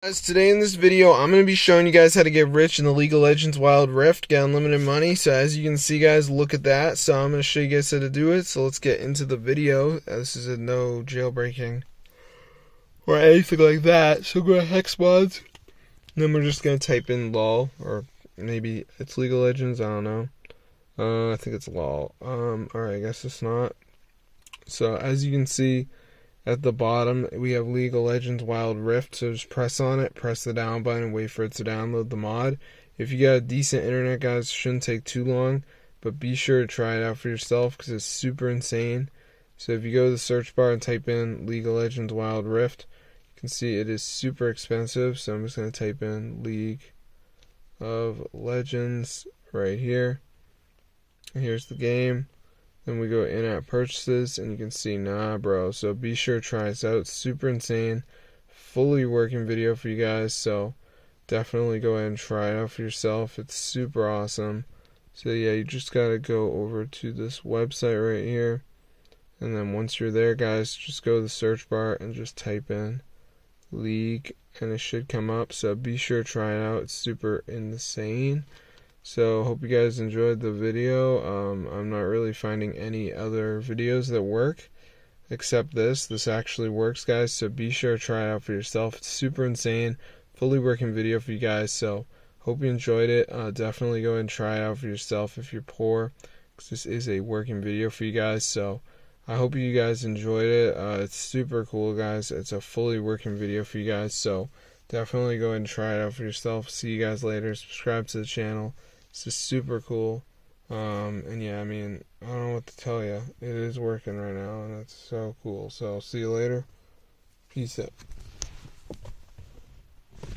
Guys, today in this video, I'm going to be showing you guys how to get rich in the League of Legends Wild Rift, get unlimited money. So as you can see, guys, look at that. So I'm going to show you guys how to do it. So let's get into the video. This is a no jailbreaking or anything like that. So go to hex mods. Then we're just going to type in LOL, or maybe it's League of Legends, I don't know. I think it's LOL. Alright, I guess it's not. So as you can see, at the bottom, we have League of Legends Wild Rift, so just press on it, press the down button, and wait for it to download the mod. If you got a decent internet, guys, it shouldn't take too long, but be sure to try it out for yourself because it's super insane. So if you go to the search bar and type in League of Legends Wild Rift, you can see it is super expensive, so I'm just going to type in League of Legends right here. And here's the game. Then we go in-app purchases, and you can see, nah, bro. So be sure to try this out. It's super insane. Fully working video for you guys, so definitely go ahead and try it out for yourself. It's super awesome. So yeah, you just gotta go over to this website right here. And then once you're there, guys, just go to the search bar and just type in League, and it should come up. So be sure to try it out. It's super insane. So hope you guys enjoyed the video. I'm not really finding any other videos that work except this. This actually works, guys, so be sure to try it out for yourself. It's super insane, fully working video for you guys, so hope you enjoyed it. Definitely go ahead and try it out for yourself if you're poor, because this is a working video for you guys. So I hope you guys enjoyed it. It's super cool, guys. It's a fully working video for you guys, so definitely go ahead and try it out for yourself. See you guys later. Subscribe to the channel. It's just super cool. And yeah, I mean, I don't know what to tell you. It is working right now, and it's so cool. So, see you later. Peace out.